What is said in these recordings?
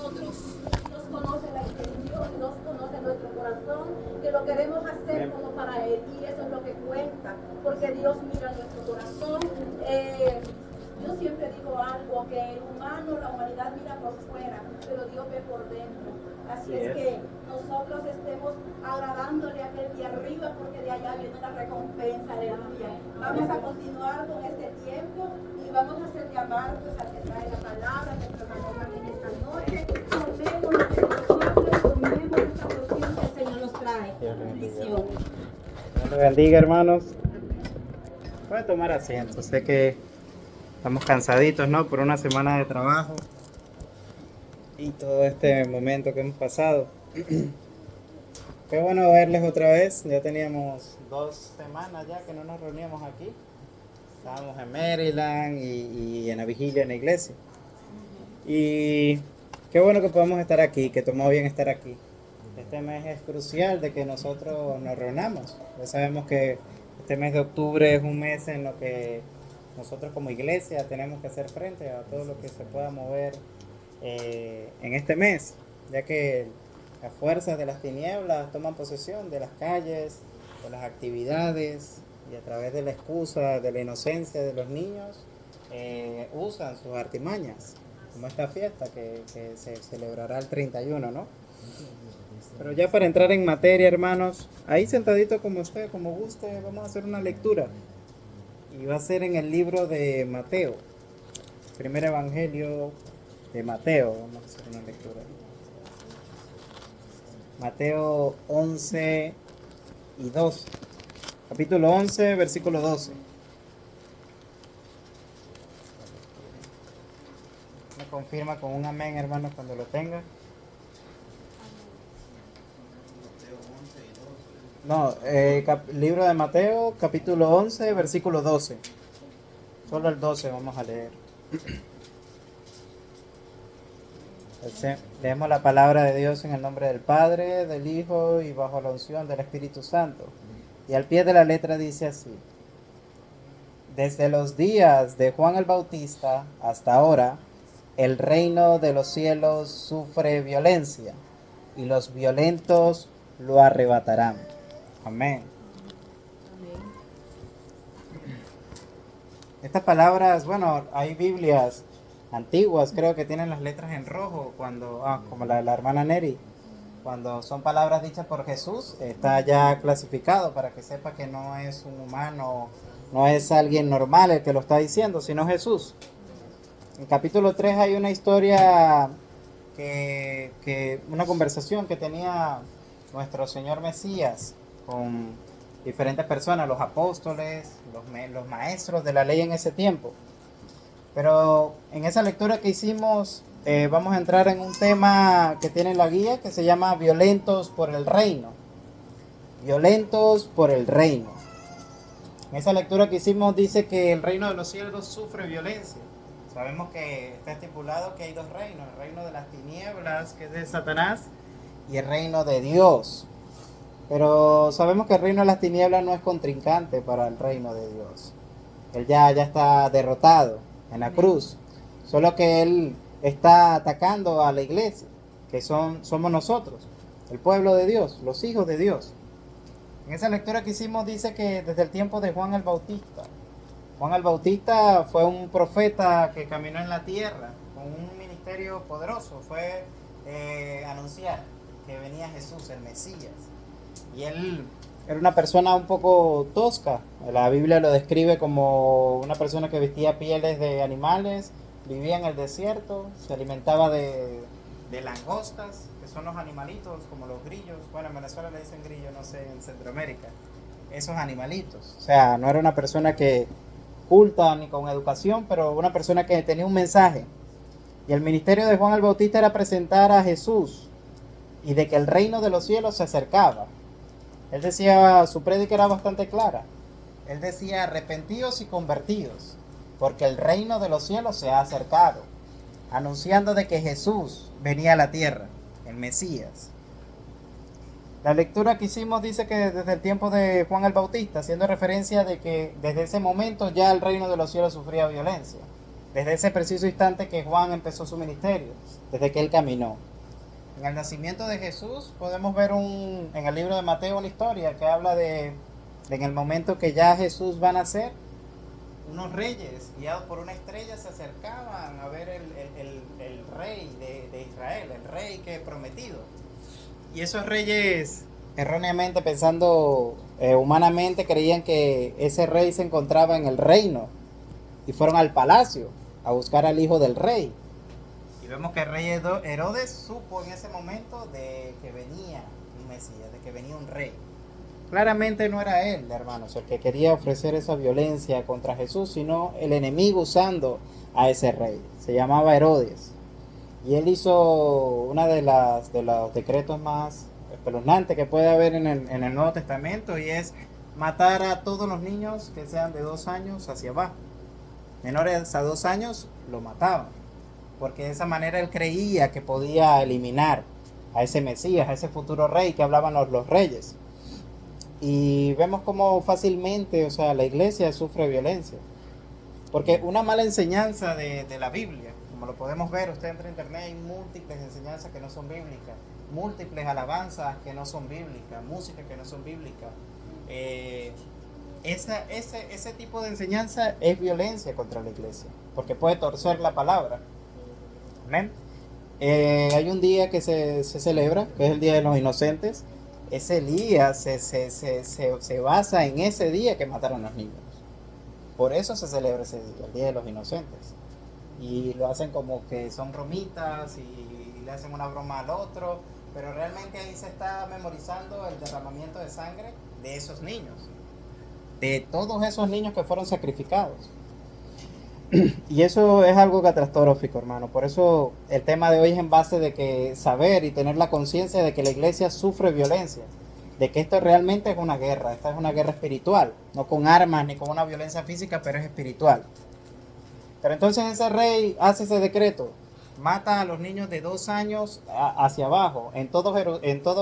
nosotros. Dios conoce la intención, Dios conoce nuestro corazón, que lo queremos hacer como para Él, y eso es lo que cuenta, porque Dios mira nuestro corazón. Yo siempre digo algo, que el humano, la humanidad mira por fuera, pero Dios ve por dentro. Así es que nosotros estemos agradándole a aquel de arriba, porque de allá viene la recompensa, aleluya. Vamos a continuar con este tiempo y vamos a hacer llamar pues, al que trae la palabra, nuestro hermano Martín esta noche. Tomemos lo que nosotros tomemos esta porción que el Señor nos trae. Bendición. Dios les bendiga, hermanos. Pueden tomar asiento. Sé que estamos cansaditos, ¿no? Por una semana de trabajo y todo este momento que hemos pasado. Qué bueno verles otra vez. Ya teníamos 2 semanas ya que no nos reuníamos aquí. Estábamos en Maryland y en la vigilia en la iglesia. Y qué bueno que podemos estar aquí, que tomó bien estar aquí. Este mes es crucial de que nosotros nos reunamos. Ya sabemos que este mes de octubre es un mes en lo que nosotros como iglesia tenemos que hacer frente a todo lo que se pueda mover en este mes, ya que las fuerzas de las tinieblas toman posesión de las calles, de las actividades, y a través de la excusa de la inocencia de los niños usan sus artimañas, como esta fiesta que se celebrará el 31, ¿no? Pero ya para entrar en materia, hermanos, ahí sentadito como usted, como guste, vamos a hacer una lectura. Y va a ser en el libro de Mateo, primer evangelio de Mateo. Vamos a hacer una lectura. Mateo 11 y 12. Capítulo 11, versículo 12. Me confirma con un amén, hermanos, cuando lo tenga. No, libro de Mateo, capítulo 11, versículo 12. Solo el 12 vamos a leer. Leemos la palabra de Dios en el nombre del Padre, del Hijo y bajo la unción del Espíritu Santo. Y al pie de la letra dice así: desde los días de Juan el Bautista hasta ahora, el reino de los cielos sufre violencia, y los violentos lo arrebatarán. Amén. Estas palabras, bueno, hay Biblias antiguas, creo que tienen las letras en rojo, cuando, como la de la hermana Neri, cuando son palabras dichas por Jesús, está ya clasificado para que sepa que no es un humano, no es alguien normal el que lo está diciendo, sino Jesús. En capítulo 3 hay una historia una conversación que tenía nuestro Señor Mesías con diferentes personas, los apóstoles, los maestros de la ley en ese tiempo. Pero en esa lectura que hicimos vamos a entrar en un tema que tiene la guía, que se llama violentos por el reino. Violentos por el reino. En esa lectura que hicimos dice que el reino de los cielos sufre violencia. Sabemos que está estipulado que hay 2 reinos, el reino de las tinieblas, que es de Satanás, y el reino de Dios. Pero sabemos que el reino de las tinieblas no es contrincante para el reino de Dios. Él ya está derrotado en la cruz. Solo que Él está atacando a la iglesia, que somos nosotros, el pueblo de Dios, los hijos de Dios. En esa lectura que hicimos dice que desde el tiempo de Juan el Bautista. Juan el Bautista fue un profeta que caminó en la tierra con un ministerio poderoso. Fue anunciar que venía Jesús, el Mesías. Y él era una persona un poco tosca. La Biblia lo describe como una persona que vestía pieles de animales, vivía en el desierto, se alimentaba de langostas, que son los animalitos como los grillos. Bueno, en Venezuela le dicen grillo, no sé, en Centroamérica. Esos animalitos. O sea, no era una persona que culta ni con educación, pero una persona que tenía un mensaje. Y el ministerio de Juan el Bautista era presentar a Jesús y de que el reino de los cielos se acercaba. Él decía, su prédica era bastante clara. Él decía, arrepentidos y convertidos, porque el reino de los cielos se ha acercado, anunciando de que Jesús venía a la tierra, el Mesías. La lectura que hicimos dice que desde el tiempo de Juan el Bautista, haciendo referencia de que desde ese momento ya el reino de los cielos sufría violencia. desde ese preciso instante que Juan empezó su ministerio, desde que él caminó. En el nacimiento de Jesús podemos ver en el libro de Mateo una historia que habla de en el momento que ya Jesús va a nacer, unos reyes guiados por una estrella se acercaban a ver el rey de Israel, el rey que prometido. Y esos reyes, erróneamente pensando humanamente, creían que ese rey se encontraba en el reino y fueron al palacio a buscar al hijo del rey. Y vemos que el rey Herodes supo en ese momento de que venía un Mesías, de que venía un rey. Claramente no era él, hermanos, el que quería ofrecer esa violencia contra Jesús, sino el enemigo usando a ese rey. Se llamaba Herodes. Y él hizo uno de los decretos más espeluznantes que puede haber en el Nuevo Testamento, y es matar a todos los niños que sean de 2 años hacia abajo. Menores a 2 años lo mataban, porque de esa manera él creía que podía eliminar a ese Mesías, a ese futuro rey que hablaban los reyes. Y vemos cómo fácilmente, la iglesia sufre violencia. Porque una mala enseñanza de la Biblia, como lo podemos ver, usted entra en internet, hay múltiples enseñanzas que no son bíblicas, múltiples alabanzas que no son bíblicas, música que no son bíblicas. Ese tipo de enseñanza es violencia contra la iglesia, porque puede torcer la palabra. Amén. Hay un día que se celebra, que es el Día de los Inocentes. Ese día se basa en ese día que mataron a los niños. Por eso se celebra ese día, el Día de los Inocentes. Y lo hacen como que son bromitas y le hacen una broma al otro, pero realmente ahí se está memorizando el derramamiento de sangre de esos niños, de todos esos niños que fueron sacrificados. Y eso es algo catastrófico, hermano. Por eso el tema de hoy es en base de que saber y tener la conciencia de que la iglesia sufre violencia, de que esto realmente es una guerra. Esta es una guerra espiritual, no con armas ni con una violencia física, pero es espiritual. Pero entonces ese rey hace ese decreto, mata a los niños de 2 años hacia abajo, en todo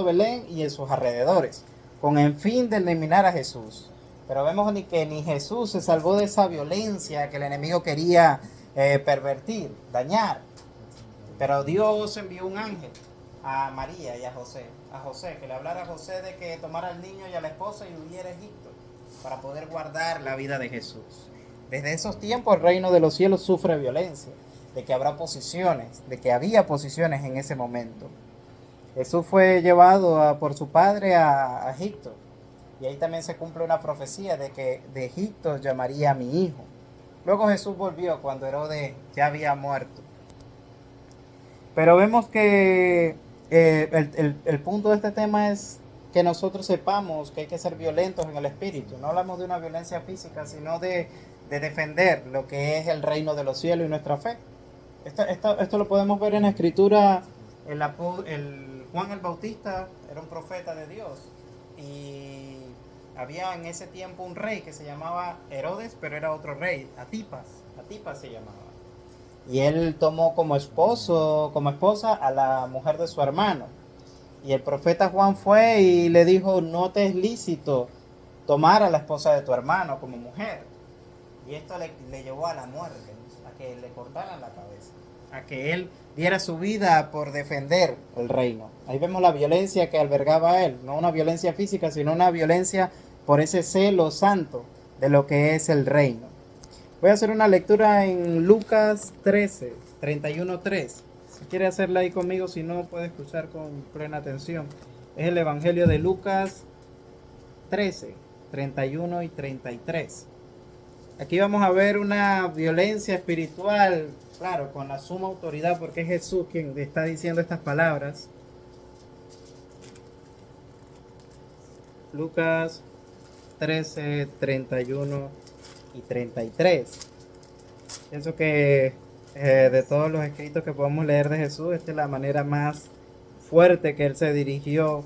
Belén y en sus alrededores, con el fin de eliminar a Jesús. Pero vemos que ni Jesús se salvó de esa violencia que el enemigo quería pervertir, dañar. Pero Dios envió un ángel a María y a José, que le hablara a José de que tomara al niño y a la esposa y huyera a Egipto para poder guardar la vida de Jesús. Desde esos tiempos el reino de los cielos sufre violencia, de que habrá posiciones, de que había posiciones en ese momento. Jesús fue llevado por su padre a Egipto. Y ahí también se cumple una profecía de que de Egipto llamaría a mi hijo. Luego Jesús volvió cuando Herodes ya había muerto. Pero vemos que el punto de este tema es que nosotros sepamos que hay que ser violentos en el espíritu. No hablamos de una violencia física, sino de defender lo que es el reino de los cielos y nuestra fe. Esto lo podemos ver en la escritura. Juan el Bautista era un profeta de Dios. Y había en ese tiempo un rey que se llamaba Herodes, pero era otro rey, Antipas se llamaba. Y él tomó como esposa a la mujer de su hermano. Y el profeta Juan fue y le dijo, no te es lícito tomar a la esposa de tu hermano como mujer. Y esto le llevó a la muerte, a que le cortaran la cabeza, a que él diera su vida por defender el reino. Ahí vemos la violencia que albergaba él, no una violencia física, sino una violencia por ese celo santo de lo que es el reino. Voy a hacer una lectura en Lucas 13, 31-3. Si quiere hacerla ahí conmigo, si no, puede escuchar con plena atención. Es el Evangelio de Lucas 13, 31 y 33. Aquí vamos a ver una violencia espiritual, claro, con la suma autoridad, porque es Jesús quien está diciendo estas palabras. Lucas 13, 31 y 33. Pienso que de todos los escritos que podemos leer de Jesús, esta es la manera más fuerte que él se dirigió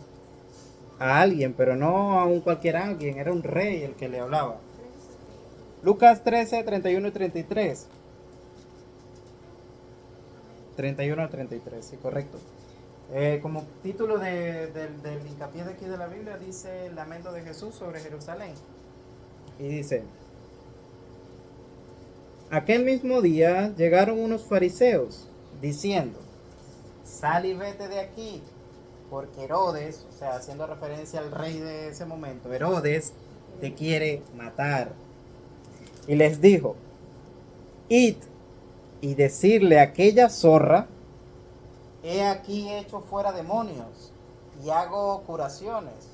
a alguien, pero no a un cualquier alguien, era un rey el que le hablaba. Lucas 13, 31 y 33. 31 a 33, sí, correcto. Como título del hincapié de aquí de la Biblia dice el lamento de Jesús sobre Jerusalén. Y dice, Aquel mismo día llegaron unos fariseos diciendo: sal y vete de aquí, porque Herodes, o sea, haciendo referencia al rey de ese momento, Herodes te quiere matar. Y les dijo: id y decirle a aquella zorra: he aquí hecho fuera demonios y hago curaciones.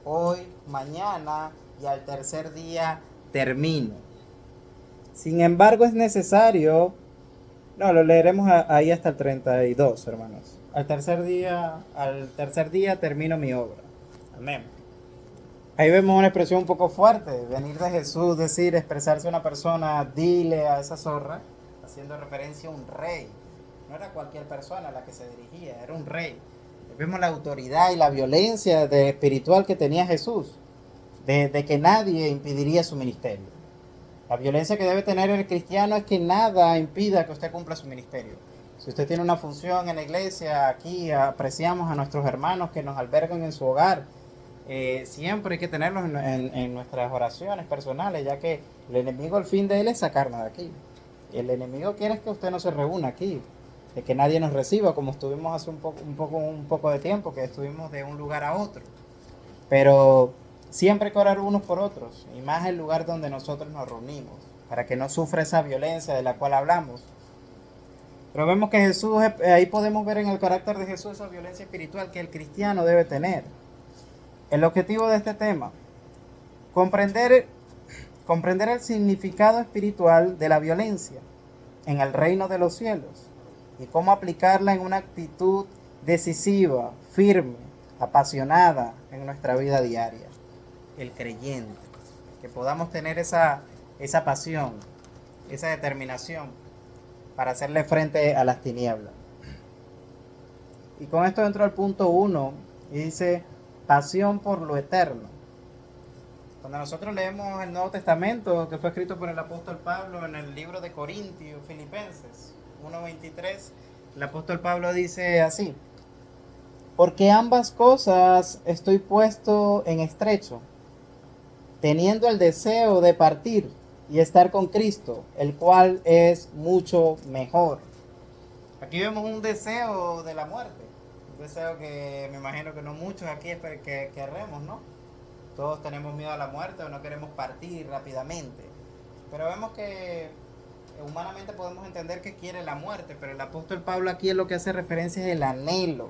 Hoy, mañana y al tercer día termino. Sin embargo, es necesario. No, lo leeremos ahí hasta el 32, hermanos. Al tercer día termino mi obra. Amén. Ahí vemos una expresión un poco fuerte, venir de Jesús, decir, expresarse a una persona, dile a esa zorra, haciendo referencia a un rey. No era cualquier persona a la que se dirigía, era un rey. Vemos la autoridad y la violencia espiritual que tenía Jesús, de que nadie impediría su ministerio. La violencia que debe tener el cristiano es que nada impida que usted cumpla su ministerio. Si usted tiene una función en la iglesia, aquí apreciamos a nuestros hermanos que nos albergan en su hogar. Siempre hay que tenerlos en nuestras oraciones personales, ya que el enemigo, el fin de él es sacarnos de aquí. El enemigo quiere que usted no se reúna aquí, de que nadie nos reciba, como estuvimos hace un poco de tiempo, que estuvimos de un lugar a otro. Pero siempre hay que orar unos por otros, y más el lugar donde nosotros nos reunimos, para que no sufra esa violencia de la cual hablamos. Pero vemos que Jesús, ahí podemos ver en el carácter de Jesús esa violencia espiritual que el cristiano debe tener. El objetivo de este tema: comprender el significado espiritual de la violencia en el reino de los cielos y cómo aplicarla en una actitud decisiva, firme, apasionada en nuestra vida diaria. El creyente, que podamos tener esa pasión, esa determinación para hacerle frente a las tinieblas. Y con esto entro al punto 1 y dice: pasión por lo eterno. Cuando nosotros leemos el Nuevo Testamento, que fue escrito por el apóstol Pablo en el libro de Corintios, Filipenses 1:23, el apóstol Pablo dice así: porque ambas cosas estoy puesto en estrecho, teniendo el deseo de partir y estar con Cristo, el cual es mucho mejor. Aquí vemos un deseo de la muerte, un deseo que me imagino que no muchos aquí que querremos, ¿no? Todos tenemos miedo a la muerte o no queremos partir rápidamente. Pero vemos que humanamente podemos entender que quiere la muerte, pero el apóstol Pablo aquí es lo que hace referencia es el anhelo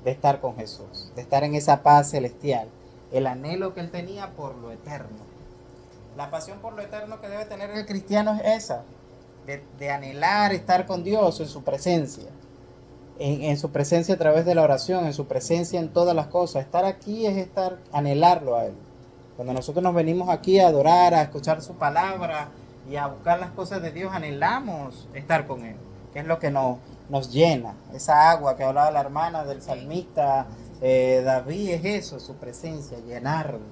de estar con Jesús, de estar en esa paz celestial, el anhelo que él tenía por lo eterno. La pasión por lo eterno que debe tener el cristiano es esa, de anhelar estar con Dios en su presencia, en su presencia a través de la oración, en su presencia en todas las cosas. Estar aquí es anhelarlo a él. Cuando nosotros nos venimos aquí a adorar, a escuchar su palabra y a buscar las cosas de Dios, anhelamos estar con él, que es lo que nos llena. Esa agua que hablaba la hermana del salmista David, es eso, su presencia, llenarnos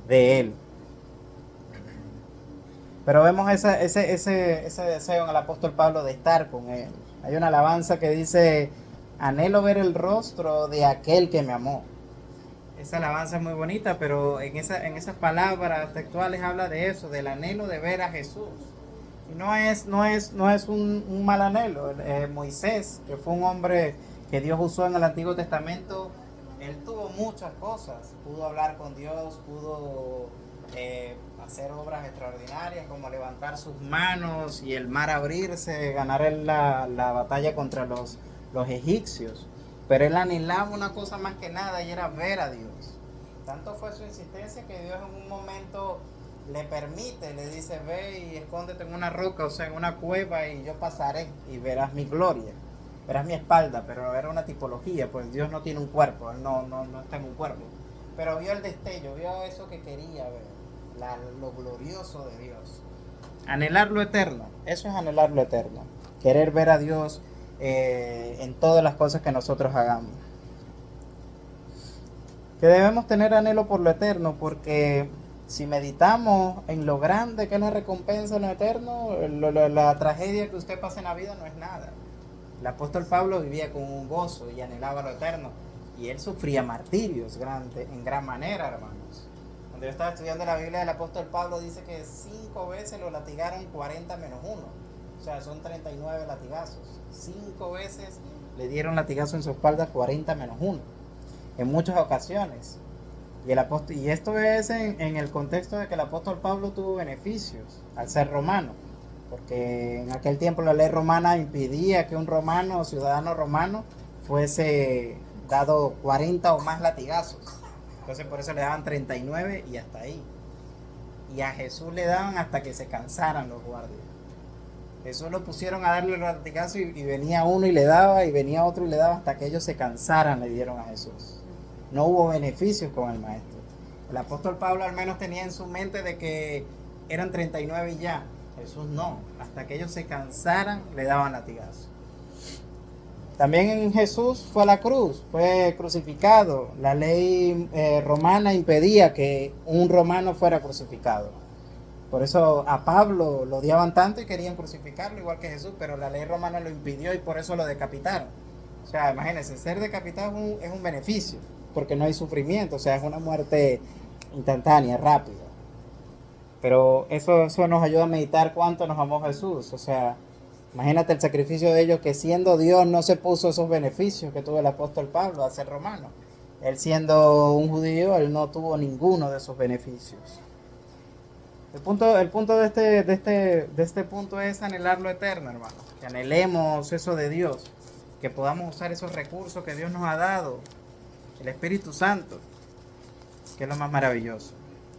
de él. Pero vemos ese deseo en el apóstol Pablo de estar con él. Hay una alabanza que dice: anhelo ver el rostro de aquel que me amó. Esa alabanza es muy bonita, pero en esas palabras textuales habla de eso, del anhelo de ver a Jesús. Y no es un mal anhelo. Moisés, que fue un hombre que Dios usó en el Antiguo Testamento, él tuvo muchas cosas. Pudo hablar con Dios, pudo hacer obras extraordinarias como levantar sus manos y el mar abrirse, ganar la batalla contra los egipcios. Pero él anhelaba una cosa más que nada, y era ver a Dios. Tanto fue su insistencia que Dios en un momento le permite, le dice: ve y escóndete en una roca, o sea, en una cueva, y yo pasaré y verás mi gloria, verás mi espalda. Pero era una tipología, pues Dios no tiene un cuerpo, él no está en un cuerpo. Pero vio el destello, vio eso que quería ver, lo glorioso de Dios. Anhelar lo eterno, eso es anhelar lo eterno, querer ver a Dios en todas las cosas que nosotros hagamos. Que debemos tener anhelo por lo eterno, porque si meditamos en lo grande que es la recompensa en lo eterno, la tragedia que usted pasa en la vida no es nada. El apóstol Pablo vivía con un gozo y anhelaba lo eterno, y él sufría martirios en gran manera, hermanos. Cuando yo estaba estudiando la Biblia del apóstol Pablo, dice que 5 veces lo latigaron 40 menos 1. O sea, son 39 latigazos. 5 veces le dieron latigazo en su espalda 40 menos 1. En muchas ocasiones. Y esto es en el contexto de que el apóstol Pablo tuvo beneficios al ser romano. Porque en aquel tiempo la ley romana impedía que un romano o ciudadano romano fuese dado 40 o más latigazos. Entonces por eso le daban 39 y hasta ahí. Y a Jesús le daban hasta que se cansaran los guardias. Jesús lo pusieron a darle los latigazos y venía uno y le daba, y venía otro y le daba, hasta que ellos se cansaran, le dieron a Jesús. No hubo beneficios con el maestro. El apóstol Pablo al menos tenía en su mente de que eran 39 y ya. Jesús no. Hasta que ellos se cansaran, le daban latigazos. También en Jesús fue a la cruz, fue crucificado. La ley romana impedía que un romano fuera crucificado. Por eso a Pablo lo odiaban tanto y querían crucificarlo igual que Jesús, pero la ley romana lo impidió y por eso lo decapitaron. O sea, imagínense, ser decapitado es un beneficio, porque no hay sufrimiento, o sea, es una muerte instantánea, rápida. Pero eso nos ayuda a meditar cuánto nos amó Jesús. O sea, imagínate el sacrificio de ellos, que siendo Dios no se puso esos beneficios que tuvo el apóstol Pablo a ser romano. Él siendo un judío, él no tuvo ninguno de esos beneficios. El punto de este punto es anhelar lo eterno, hermano. Que anhelemos eso de Dios, que podamos usar esos recursos que Dios nos ha dado, el Espíritu Santo, que es lo más maravilloso.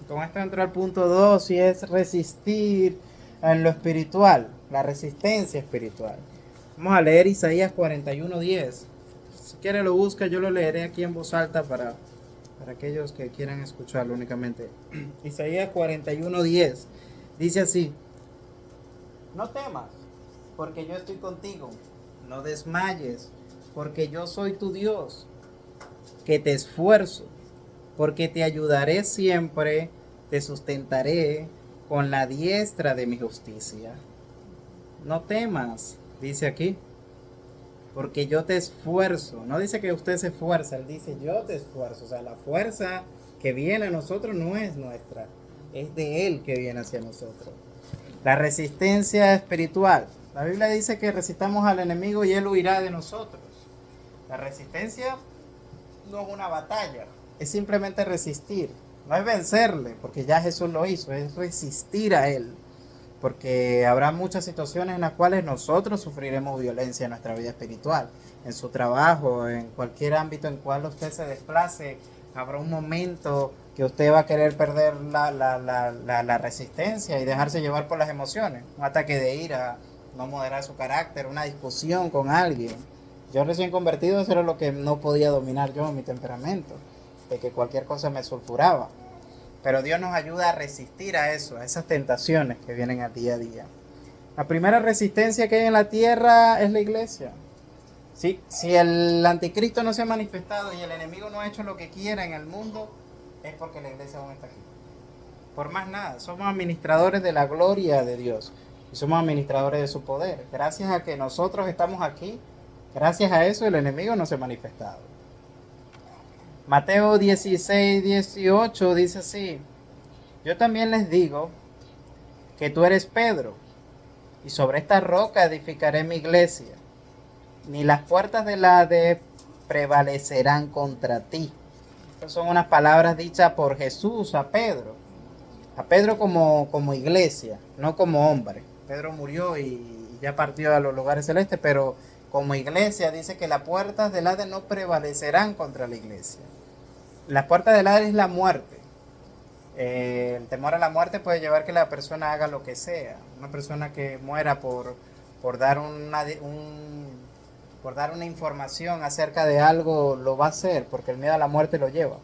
Con esto entro al punto 2, y es resistir en lo espiritual, la resistencia espiritual. Vamos a leer Isaías 41:10. Si quiere lo busca, yo lo leeré aquí en voz alta para aquellos que quieran escucharlo únicamente. Isaías 41:10 dice así: no temas, porque yo estoy contigo. No desmayes, porque yo soy tu Dios, que te esfuerzo, porque te ayudaré siempre, te sustentaré con la diestra de mi justicia. No temas, dice aquí, porque yo te esfuerzo. No dice que usted se esfuerza, él dice yo te esfuerzo. O sea, la fuerza que viene a nosotros no es nuestra, es de él que viene hacia nosotros. La resistencia espiritual. La Biblia dice que resistamos al enemigo y él huirá de nosotros. La resistencia no es una batalla, es simplemente resistir. No es vencerle, porque ya Jesús lo hizo, es resistir a él. Porque habrá muchas situaciones en las cuales nosotros sufriremos violencia en nuestra vida espiritual, en su trabajo, en cualquier ámbito en cual usted se desplace. Habrá un momento que usted va a querer perder la resistencia y dejarse llevar por las emociones. Un ataque de ira, no moderar su carácter, una discusión con alguien. Yo recién convertido, eso era lo que no podía dominar yo, mi temperamento, de que cualquier cosa me sulfuraba. Pero Dios nos ayuda a resistir a eso, a esas tentaciones que vienen a día. La primera resistencia que hay en la tierra es la iglesia. Si el anticristo no se ha manifestado y el enemigo no ha hecho lo que quiera en el mundo, es porque la iglesia aún está aquí. Por más nada, somos administradores de la gloria de Dios y somos administradores de su poder. Gracias a que nosotros estamos aquí, gracias a eso el enemigo no se ha manifestado. Mateo 16:18 dice así: yo también les digo que tú eres Pedro, y sobre esta roca edificaré mi iglesia, ni las puertas del Hades prevalecerán contra ti. Estas son unas palabras dichas por Jesús a Pedro como iglesia, no como hombre. Pedro murió y ya partió a los lugares celestes, pero como iglesia dice que las puertas del Hades no prevalecerán contra la iglesia. Las puertas del Hades es la muerte. El temor a la muerte puede llevar que la persona haga lo que sea. Una persona que muera por dar una información acerca de algo lo va a hacer, porque el miedo a la muerte lo lleva.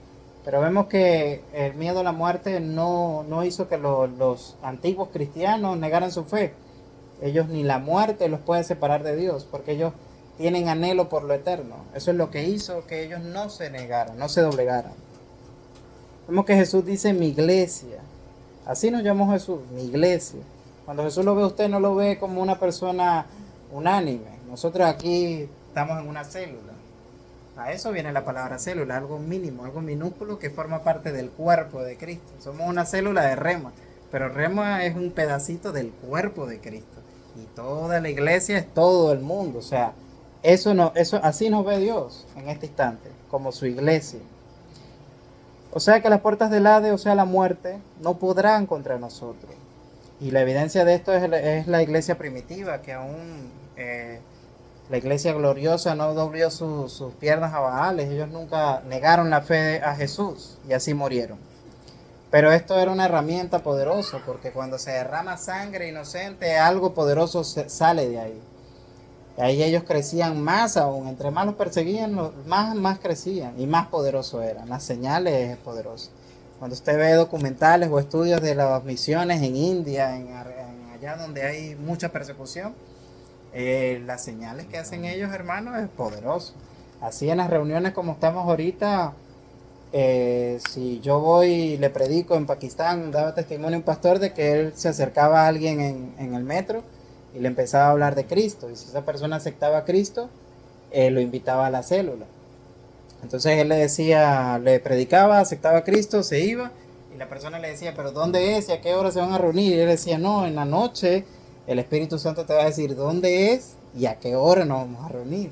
Pero vemos que el miedo a la muerte no hizo que los antiguos cristianos negaran su fe. Ellos, ni la muerte los puede separar de Dios, porque ellos tienen anhelo por lo eterno. Eso es lo que hizo que ellos no se negaran, no se doblegaran. Vemos que Jesús dice mi iglesia. Así nos llamó Jesús, mi iglesia. Cuando Jesús lo ve a usted, no lo ve como una persona unánime. Nosotros aquí estamos en una célula. A eso viene la palabra célula, algo mínimo, algo minúsculo que forma parte del cuerpo de Cristo. Somos una célula de rema, pero rema es un pedacito del cuerpo de Cristo. Y toda la iglesia es todo el mundo. O sea, así nos ve Dios en este instante, como su iglesia. O sea que las puertas del Hades, o sea la muerte, no podrán contra nosotros. Y la evidencia de esto es la iglesia primitiva, que aún la iglesia gloriosa no dobló sus piernas a Baales. Ellos nunca negaron la fe a Jesús y así murieron. Pero esto era una herramienta poderosa, porque cuando se derrama sangre inocente, algo poderoso sale de ahí. Y ahí ellos crecían más aún. Entre más los perseguían, más crecían y más poderosos eran. Las señales poderosas. Cuando usted ve documentales o estudios de las misiones en India, en allá donde hay mucha persecución, las señales que hacen ellos, hermanos, es poderoso. Así en las reuniones como estamos ahorita, si yo voy y le predico en Pakistán, daba testimonio un pastor de que él se acercaba a alguien en el metro y le empezaba a hablar de Cristo, y si esa persona aceptaba a Cristo, lo invitaba a la célula. Entonces él le decía, le predicaba, aceptaba a Cristo, se iba, y la persona le decía, pero ¿dónde es y a qué hora se van a reunir? Y él decía, no, en la noche el Espíritu Santo te va a decir dónde es y a qué hora nos vamos a reunir,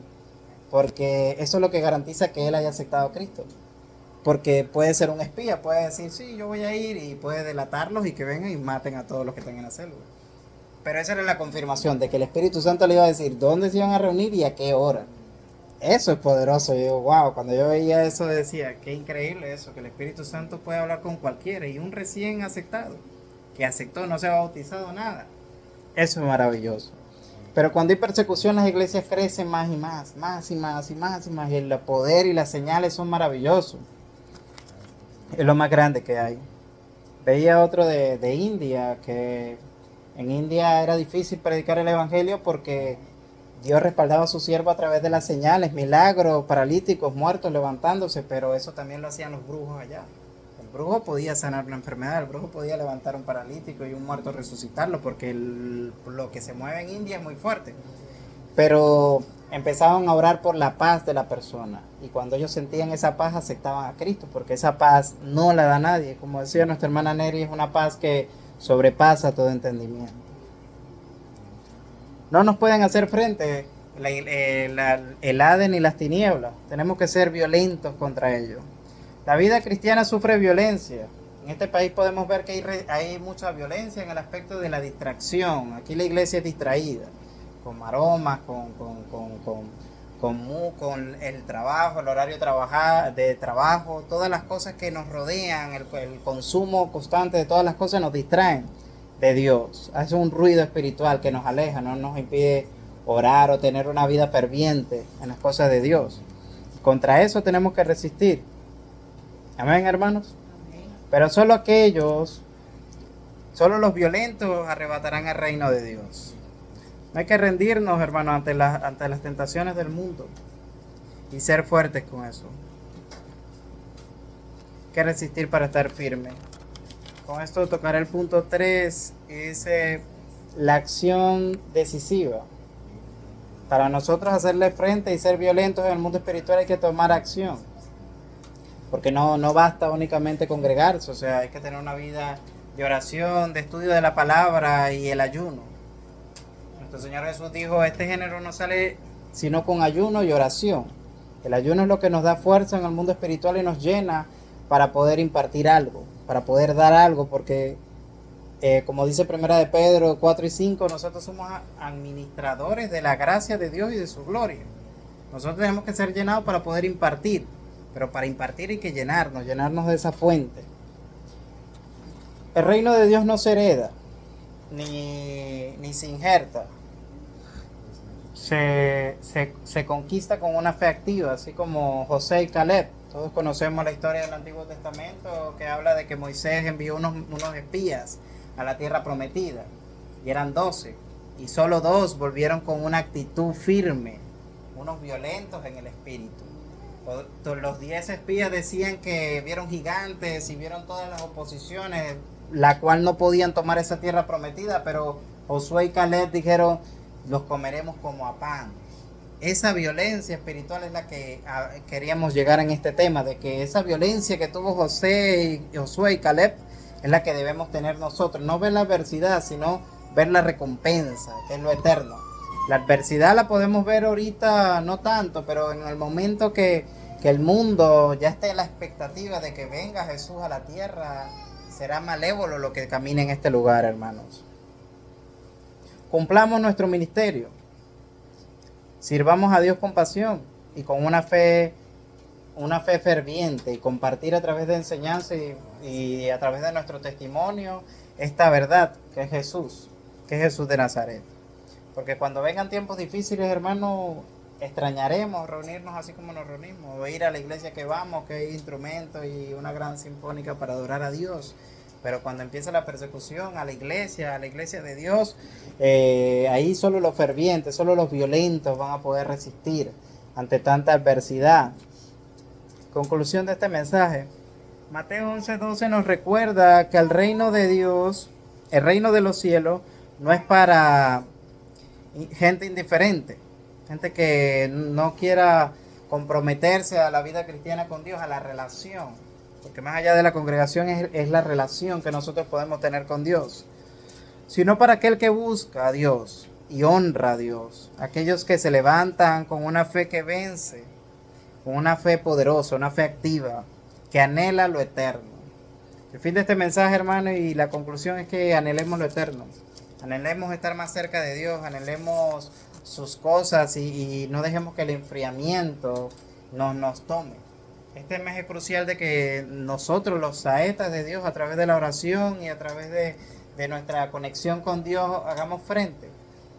porque eso es lo que garantiza que él haya aceptado a Cristo. Porque puede ser un espía, puede decir, sí, yo voy a ir, y puede delatarlos y que vengan y maten a todos los que están en la célula. Pero esa era la confirmación de que el Espíritu Santo le iba a decir dónde se iban a reunir y a qué hora. Eso es poderoso. Yo digo, wow, cuando yo veía eso decía, qué increíble eso, que el Espíritu Santo puede hablar con cualquiera, y un recién aceptado, que aceptó, no se ha bautizado, nada. Eso es maravilloso. Pero cuando hay persecución, las iglesias crecen más y más, y el poder y las señales son maravillosos. Es lo más grande que hay. Veía otro de India, que en India era difícil predicar el evangelio porque Dios respaldaba a su siervo a través de las señales, milagros, paralíticos, muertos, levantándose, pero eso también lo hacían los brujos allá. El brujo podía sanar una enfermedad, el brujo podía levantar un paralítico y un muerto resucitarlo, porque lo que se mueve en India es muy fuerte. Pero empezaban a orar por la paz de la persona, y cuando ellos sentían esa paz aceptaban a Cristo, porque esa paz no la da nadie. Como decía nuestra hermana Neri, es una paz que sobrepasa todo entendimiento. No nos pueden hacer frente el Hades ni las tinieblas. Tenemos que ser violentos contra ellos. La vida cristiana sufre violencia. En este país podemos ver que hay mucha violencia en el aspecto de la distracción. Aquí la iglesia es distraída, con maromas, con el trabajo, el horario de trabajo, todas las cosas que nos rodean, el consumo constante de todas las cosas nos distraen de Dios. Hace un ruido espiritual que nos aleja, no nos impide orar o tener una vida ferviente en las cosas de Dios. Contra eso tenemos que resistir. Amén, hermanos. Amén. Pero solo los violentos arrebatarán el reino de Dios. No hay que rendirnos, hermanos, ante las tentaciones del mundo y ser fuertes con eso. Hay que resistir para estar firme. Con esto tocaré el punto 3, y dice la acción decisiva. Para nosotros hacerle frente y ser violentos en el mundo espiritual hay que tomar acción. Porque no basta únicamente congregarse, o sea, hay que tener una vida de oración, de estudio de la palabra y el ayuno. Nuestro Señor Jesús dijo, este género no sale sino con ayuno y oración. El ayuno es lo que nos da fuerza en el mundo espiritual y nos llena para poder impartir algo, para poder dar algo, porque como dice 1 de Pedro 4 y 5, nosotros somos administradores de la gracia de Dios y de su gloria. Nosotros tenemos que ser llenados para poder impartir, pero para impartir hay que llenarnos de esa fuente. El reino de Dios no se hereda, ni se injerta. Se conquista con una fe activa, así como José y Caleb. Todos conocemos la historia del Antiguo Testamento, que habla de que Moisés envió unos espías a la tierra prometida, y eran 12, y solo 2 volvieron con una actitud firme, unos violentos en el espíritu. Los 10 espías decían que vieron gigantes y vieron todas las oposiciones, la cual no podían tomar esa tierra prometida, pero Josué y Caleb dijeron, los comeremos como a pan. esa violencia espiritual es la que queríamos llegar en este tema, de que esa violencia que tuvo Josué y Caleb es la que debemos tener nosotros. No ver la adversidad, sino ver la recompensa, que es lo eterno. La adversidad la podemos ver ahorita, no tanto, pero en el momento que el mundo ya esté en la expectativa de que venga Jesús a la tierra, será malévolo lo que camine en este lugar, hermanos. Cumplamos nuestro ministerio. Sirvamos a Dios con pasión y con una fe ferviente, y compartir a través de enseñanza y a través de nuestro testimonio esta verdad que es Jesús de Nazaret. Porque cuando vengan tiempos difíciles, hermanos, extrañaremos reunirnos así como nos reunimos, o ir a la iglesia que vamos, que hay instrumentos y una gran sinfónica para adorar a Dios. Pero cuando empieza la persecución a la iglesia de Dios, ahí solo los fervientes, solo los violentos van a poder resistir ante tanta adversidad. Conclusión de este mensaje. Mateo 11:12 nos recuerda que el reino de Dios, el reino de los cielos, no es para gente indiferente, gente que no quiera comprometerse a la vida cristiana con Dios, a la relación. Porque más allá de la congregación es la relación que nosotros podemos tener con Dios. Sino para aquel que busca a Dios y honra a Dios. Aquellos que se levantan con una fe que vence, con una fe poderosa, una fe activa, que anhela lo eterno. El fin de este mensaje, hermano, y la conclusión es que anhelemos lo eterno. Anhelemos estar más cerca de Dios, anhelemos sus cosas y no dejemos que el enfriamiento nos tome. Este mes es crucial de que nosotros, los saetas de Dios, a través de la oración y a través de nuestra conexión con Dios, hagamos frente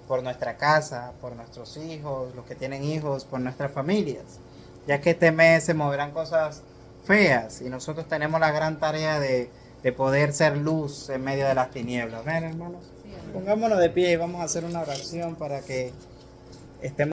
por nuestra casa, por nuestros hijos, los que tienen hijos, por nuestras familias, ya que este mes se moverán cosas feas y nosotros tenemos la gran tarea de poder ser luz en medio de las tinieblas. ¿Ven, hermanos? Pongámonos de pie y vamos a hacer una oración para que estemos